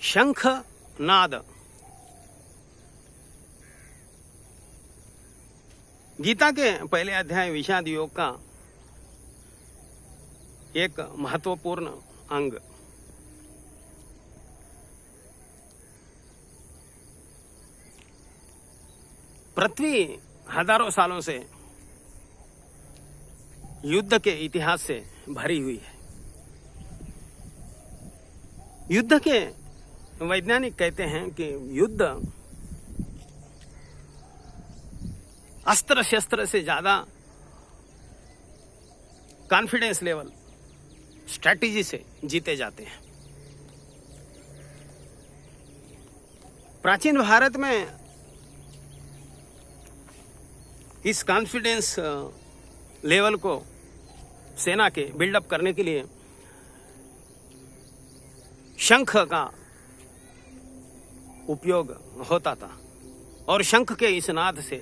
शंख नाद। गीता के पहले अध्याय विषाद योग का एक महत्वपूर्ण अंग। पृथ्वी हजारों सालों से युद्ध के इतिहास से भरी हुई है। युद्ध के वैज्ञानिक कहते हैं कि युद्ध अस्त्र शस्त्र से ज्यादा कॉन्फिडेंस लेवल, स्ट्रैटेजी से जीते जाते हैं। प्राचीन भारत में इस कॉन्फिडेंस लेवल को सेना के बिल्डअप करने के लिए शंख का उपयोग होता था और शंख के इस नाद से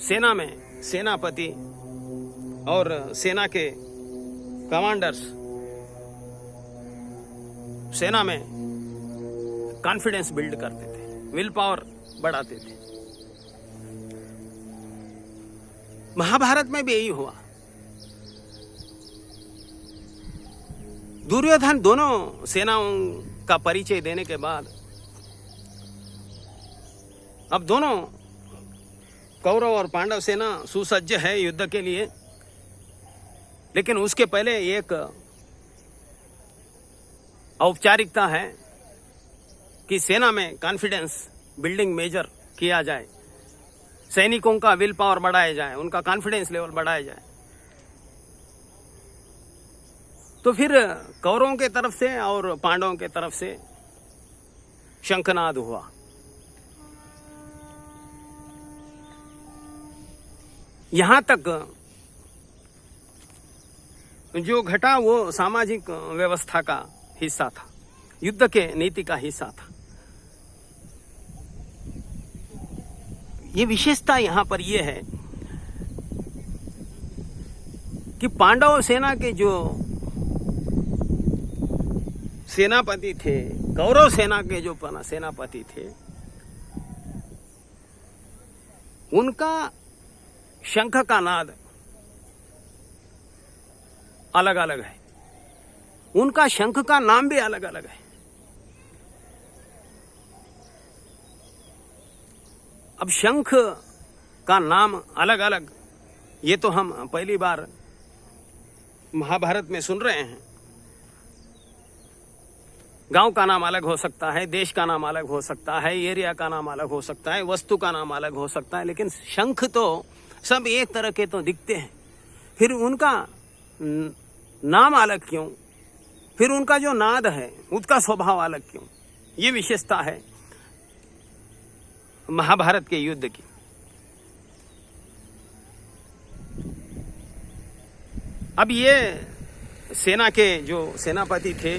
सेना में सेनापति और सेना के कमांडर्स सेना में कॉन्फिडेंस बिल्ड करते थे, विल पावर बढ़ाते थे। महाभारत में भी यही हुआ। दुर्योधन दोनों सेनाओं का परिचय देने के बाद अब दोनों कौरव और पांडव सेना सुसज्ज है युद्ध के लिए, लेकिन उसके पहले एक औपचारिकता है कि सेना में कॉन्फिडेंस बिल्डिंग मेजर किया जाए, सैनिकों का विल पावर बढ़ाया जाए, उनका कॉन्फिडेंस लेवल बढ़ाया जाए। तो फिर कौरवों के तरफ से और पांडवों के तरफ से शंखनाद हुआ। यहां तक जो घटा वो सामाजिक व्यवस्था का हिस्सा था, युद्ध के नीति का हिस्सा था। ये विशेषता यहां पर यह है कि पांडव सेना के जो सेनापति थे, कौरव सेना के जो सेनापति थे, उनका शंख का नाद अलग अलग है, उनका शंख का नाम भी अलग अलग है। अब शंख का नाम अलग अलग, ये तो हम पहली बार महाभारत में सुन रहे हैं। गांव का नाम अलग हो सकता है, देश का नाम अलग हो सकता है, एरिया का नाम अलग हो सकता है, वस्तु का नाम अलग हो सकता है, लेकिन शंख तो सब एक तरह के तो दिखते हैं। फिर उनका नाम अलग क्यों? फिर उनका जो नाद है उसका स्वभाव अलग क्यों? ये विशेषता है महाभारत के युद्ध की। अब ये सेना के जो सेनापति थे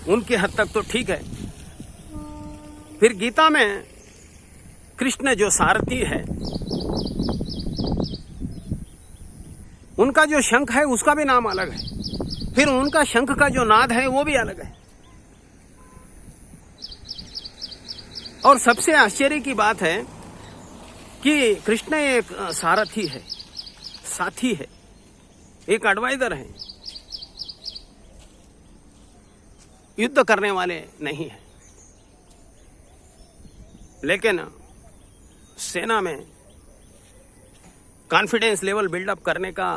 उनकी हद तक तो ठीक है। फिर गीता में कृष्ण जो सारथी है, उनका जो शंख है उसका भी नाम अलग है। फिर उनका शंख का जो नाद है वो भी अलग है। और सबसे आश्चर्य की बात है कि कृष्ण एक सारथी है, साथी है, एक एडवाइजर है, युद्ध करने वाले नहीं है। लेकिन सेना में कॉन्फिडेंस लेवल बिल्डअप करने का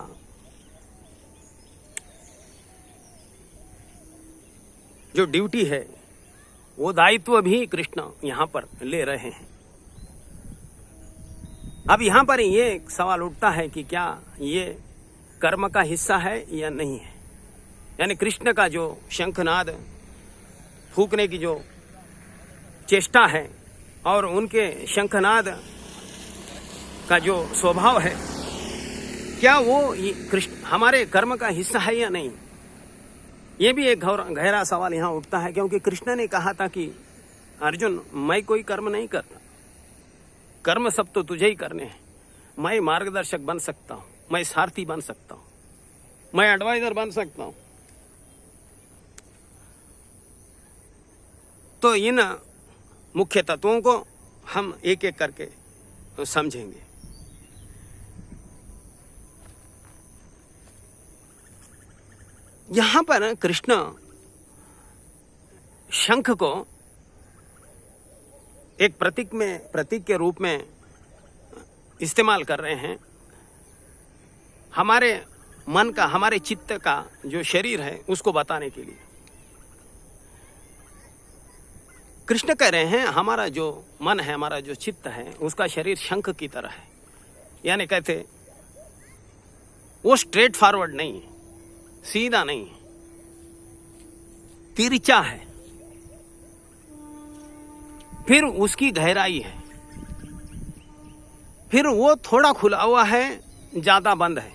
जो ड्यूटी है, वो दायित्व भी कृष्ण यहां पर ले रहे हैं। अब यहां पर ये सवाल उठता है कि क्या ये कर्म का हिस्सा है या नहीं है। यानी कृष्ण का जो शंखनाद फूकने की जो चेष्टा है और उनके शंखनाद का जो स्वभाव है, क्या वो कृष्ण हमारे कर्म का हिस्सा है या नहीं? ये भी एक गहरा सवाल यहाँ उठता है, क्योंकि कृष्ण ने कहा था कि अर्जुन, मैं कोई कर्म नहीं करता, कर्म सब तो तुझे ही करने हैं। मैं मार्गदर्शक बन सकता हूँ, मैं सारथी बन सकता हूँ, मैं एडवाइजर बन सकता हूँ, तो इन मुख्य तत्वों को हम एक एक करके समझेंगे। यहां पर कृष्ण शंख को एक प्रतीक के रूप में इस्तेमाल कर रहे हैं। हमारे मन का, हमारे चित्त का जो शरीर है उसको बताने के लिए कृष्ण कह रहे हैं हमारा जो मन है, हमारा जो चित्त है, उसका शरीर शंख की तरह है। यानी कहते वो स्ट्रेट फॉरवर्ड नहीं है, सीधा नहीं है, तिरछा है, फिर उसकी गहराई है, फिर वो थोड़ा खुला हुआ है, ज्यादा बंद है,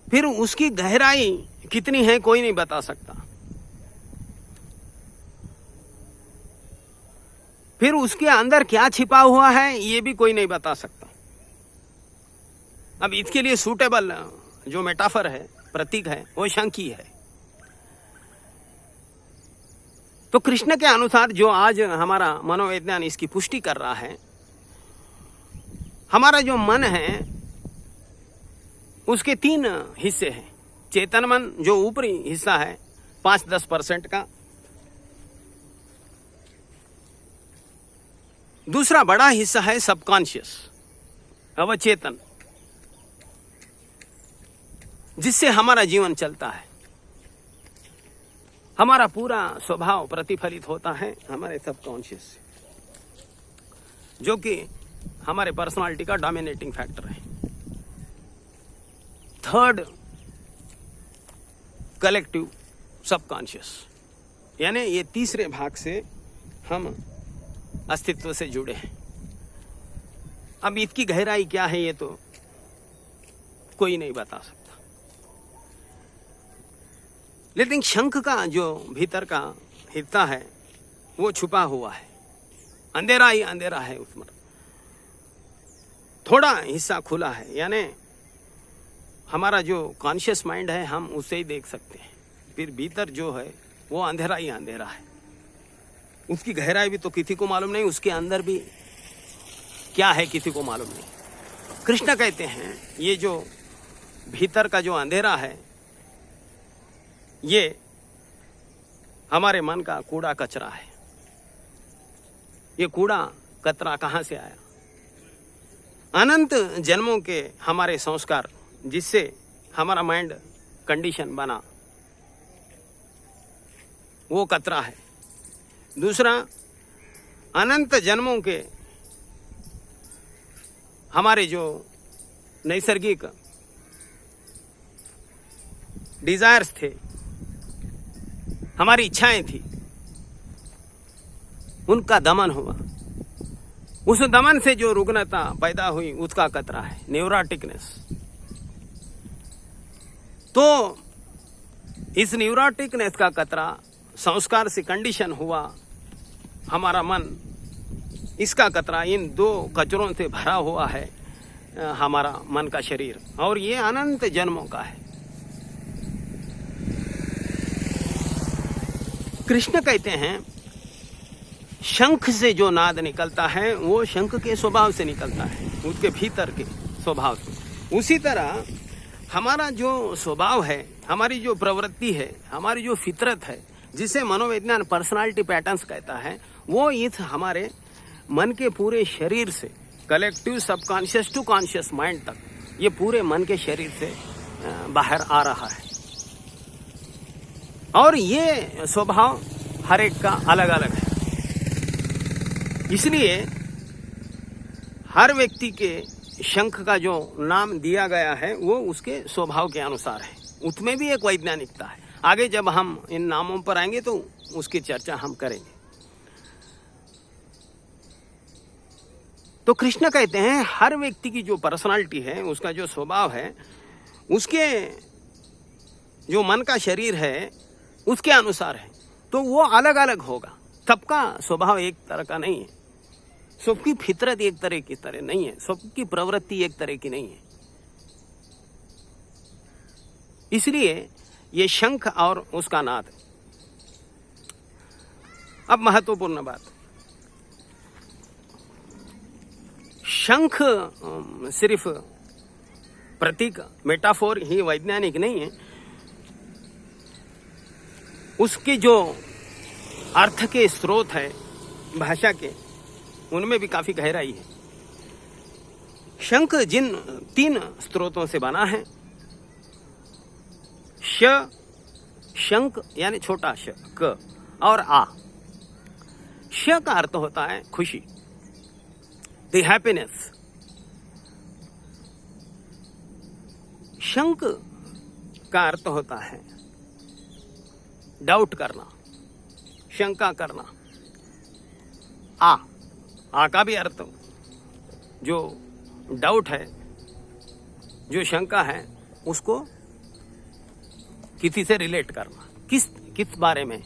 फिर उसकी गहराई कितनी है कोई नहीं बता सकता, फिर उसके अंदर क्या छिपा हुआ है ये भी कोई नहीं बता सकता। अब इसके लिए सूटेबल जो मेटाफर है, प्रतीक है, वो शंख ही है। तो कृष्ण के अनुसार जो आज हमारा मनोविज्ञान इसकी पुष्टि कर रहा है, हमारा जो मन है उसके 3 हिस्से हैं। चेतन मन जो ऊपरी हिस्सा है 5-10% का, दूसरा बड़ा हिस्सा है सबकॉन्शियस, अवचेतन, जिससे हमारा जीवन चलता है, हमारा पूरा स्वभाव प्रतिफलित होता है हमारे सबकॉन्शियस से, जो कि हमारे पर्सनालिटी का डोमिनेटिंग फैक्टर है। थर्ड, कलेक्टिव सबकॉन्शियस, यानी ये तीसरे भाग से हम अस्तित्व से जुड़े हैं। अब इसकी गहराई क्या है ये तो कोई नहीं बता सकता, लेकिन शंख का जो भीतर का हिस्सा है वो छुपा हुआ है, अंधेरा ही अंधेरा है, उसमें थोड़ा हिस्सा खुला है, यानी हमारा जो कॉन्शियस माइंड है हम उसे ही देख सकते हैं, फिर भीतर जो है वो अंधेरा ही अंधेरा है, उसकी गहराई भी तो किसी को मालूम नहीं, उसके अंदर भी क्या है किसी को मालूम नहीं। कृष्ण कहते हैं ये जो भीतर का जो अंधेरा है ये हमारे मन का कूड़ा कचरा है। ये कूड़ा कचरा कहाँ से आया? अनंत जन्मों के हमारे संस्कार जिससे हमारा माइंड कंडीशन बना, वो कचरा है। दूसरा, अनंत जन्मों के हमारे जो नैसर्गिक डिजायर्स थे, हमारी इच्छाएं थी, उनका दमन हुआ, उस दमन से जो रुग्णता पैदा हुई उसका कतरा है, न्यूरोटिकनेस। तो इस न्यूरोटिकनेस का कतरा संस्कार से कंडीशन हुआ हमारा मन, इसका कतरा, इन 2 कचरों से भरा हुआ है हमारा मन का शरीर, और ये अनंत जन्मों का है। कृष्ण कहते हैं शंख से जो नाद निकलता है वो शंख के स्वभाव से निकलता है, उसके भीतर के स्वभाव से। उसी तरह हमारा जो स्वभाव है, हमारी जो प्रवृत्ति है, हमारी जो फितरत है, जिसे मनोविज्ञान पर्सनालिटी पैटर्न्स कहता है, वो इस हमारे मन के पूरे शरीर से, collective subconscious to conscious mind तक, ये पूरे मन के शरीर से बाहर आ रहा है। और ये स्वभाव हर एक का अलग अलग है, इसलिए हर व्यक्ति के शंख का जो नाम दिया गया है वो उसके स्वभाव के अनुसार है, उसमें भी एक वैज्ञानिकता है। आगे जब हम इन नामों पर आएंगे तो उसकी चर्चा हम करेंगे। तो कृष्ण कहते हैं हर व्यक्ति की जो पर्सनालिटी है, उसका जो स्वभाव है, उसके जो मन का शरीर है उसके अनुसार है, तो वो अलग अलग होगा। सबका स्वभाव एक तरह का नहीं है, सबकी फितरत एक तरह की तरह नहीं है, सबकी प्रवृत्ति एक तरह की नहीं है। इसलिए ये शंख और उसका नाद, अब महत्वपूर्ण बात, शंख सिर्फ प्रतीक मेटाफोर ही वैज्ञानिक नहीं है, उसके जो अर्थ के स्रोत है भाषा के, उनमें भी काफी गहराई है। शंख जिन 3 स्रोतों से बना है, श, शंख यानी छोटा श, क और आ। श का अर्थ होता है खुशी, द हैप्पीनेस। शंख का अर्थ होता है डाउट करना, शंका करना। आ का भी अर्थ जो डाउट है, जो शंका है, उसको किसी से रिलेट करना, किस बारे में।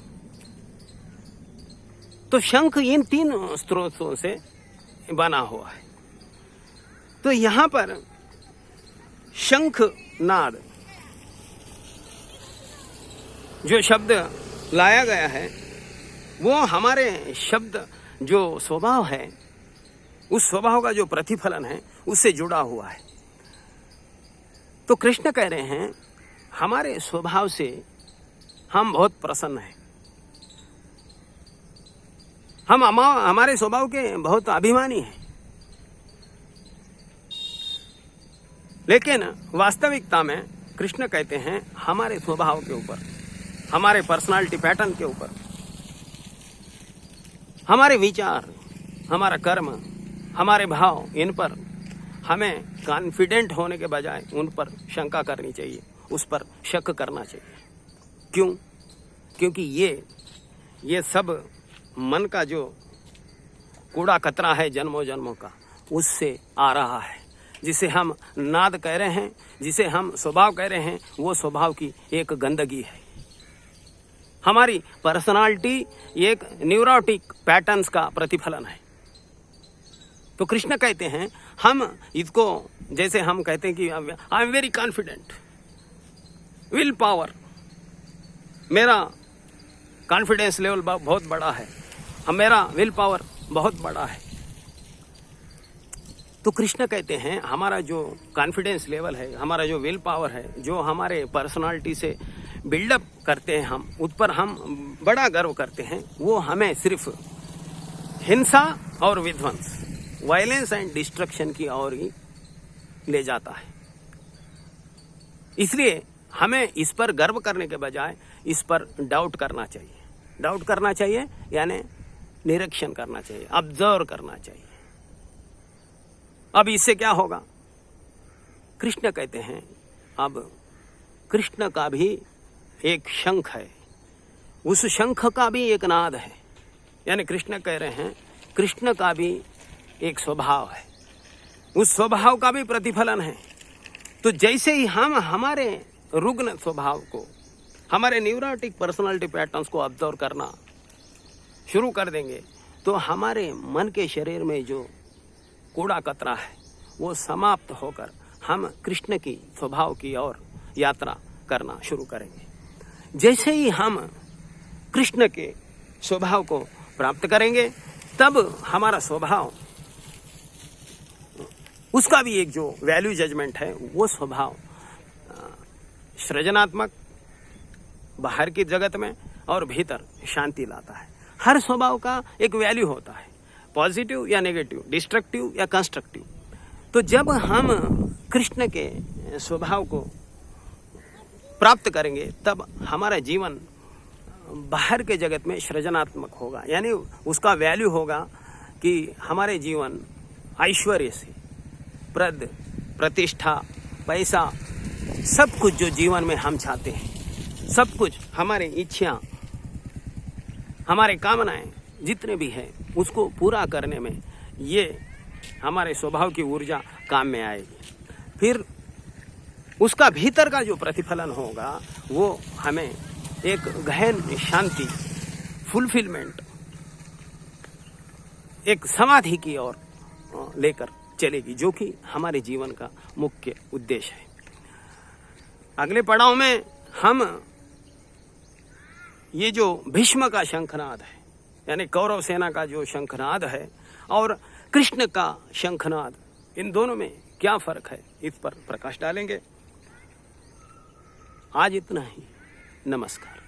तो शंख इन 3 स्रोतों से बना हुआ है। तो यहां पर शंख नाद जो शब्द लाया गया है, वो हमारे शब्द जो स्वभाव है, उस स्वभाव का जो प्रतिफलन है, उससे जुड़ा हुआ है। तो कृष्ण कह रहे हैं हमारे स्वभाव से हम बहुत प्रसन्न हैं, हम हमारे स्वभाव के बहुत अभिमानी हैं, लेकिन वास्तविकता में कृष्ण कहते हैं हमारे स्वभाव के ऊपर, हमारे पर्सनालिटी पैटर्न के ऊपर, हमारे विचार, हमारा कर्म, हमारे भाव, इन पर हमें कॉन्फिडेंट होने के बजाय उन पर शंका करनी चाहिए, उस पर शक करना चाहिए। क्यों? क्योंकि ये सब मन का जो कूड़ा कतरा है जन्मों जन्मों का, उससे आ रहा है। जिसे हम नाद कह रहे हैं, जिसे हम स्वभाव कह रहे हैं, वो स्वभाव की एक गंदगी है। हमारी पर्सनालिटी एक न्यूरोटिक पैटर्न्स का प्रतिफलन है। तो कृष्ण कहते हैं हम इसको, जैसे हम कहते हैं कि I am very confident, will power, मेरा कॉन्फिडेंस लेवल बहुत बड़ा है, मेरा विल पावर बहुत बड़ा है। तो कृष्ण कहते हैं हमारा जो कॉन्फिडेंस लेवल है, हमारा जो विल पावर है, जो हमारे पर्सनालिटी से बिल्डअप करते हैं हम, उस पर हम बड़ा गर्व करते हैं, वो हमें सिर्फ हिंसा और विध्वंस, वायलेंस एंड डिस्ट्रक्शन की ओर ही ले जाता है। इसलिए हमें इस पर गर्व करने के बजाय इस पर डाउट करना चाहिए। डाउट करना चाहिए यानी निरीक्षण करना चाहिए, ऑब्जर्व करना चाहिए। अब इससे क्या होगा? कृष्ण कहते हैं अब कृष्ण का भी एक शंख है, उस शंख का भी एक नाद है। यानी कृष्ण कह रहे हैं कृष्ण का भी एक स्वभाव है, उस स्वभाव का भी प्रतिफलन है। तो जैसे ही हम हमारे रुग्ण स्वभाव को, हमारे न्यूरोटिक पर्सनालिटी पैटर्न्स को ऑब्जर्व करना शुरू कर देंगे, तो हमारे मन के शरीर में जो कूड़ा कतरा है वो समाप्त होकर हम कृष्ण की स्वभाव की ओर यात्रा करना शुरू करेंगे। जैसे ही हम कृष्ण के स्वभाव को प्राप्त करेंगे, तब हमारा स्वभाव, उसका भी एक जो वैल्यू जजमेंट है, वो स्वभाव सृजनात्मक, बाहर की जगत में और भीतर शांति लाता है। हर स्वभाव का एक वैल्यू होता है, पॉजिटिव या नेगेटिव, डिस्ट्रक्टिव या कंस्ट्रक्टिव। तो जब हम कृष्ण के स्वभाव को प्राप्त करेंगे, तब हमारा जीवन बाहर के जगत में सृजनात्मक होगा। यानी उसका वैल्यू होगा कि हमारे जीवन ऐश्वर्य से, पद, प्रतिष्ठा, पैसा, सब कुछ जो जीवन में हम चाहते हैं, सब कुछ हमारे इच्छा, हमारे कामनाएं जितने भी हैं, उसको पूरा करने में ये हमारे स्वभाव की ऊर्जा काम में आएगी। फिर उसका भीतर का जो प्रतिफलन होगा वो हमें एक गहन शांति, फुलफिलमेंट, एक समाधि की ओर लेकर चलेगी, जो कि हमारे जीवन का मुख्य उद्देश्य है। अगले पड़ाव में हम ये जो भीष्म का शंखनाद है, यानी कौरव सेना का जो शंखनाद है और कृष्ण का शंखनाद, इन दोनों में क्या फर्क है, इस पर प्रकाश डालेंगे। आज इतना ही। नमस्कार।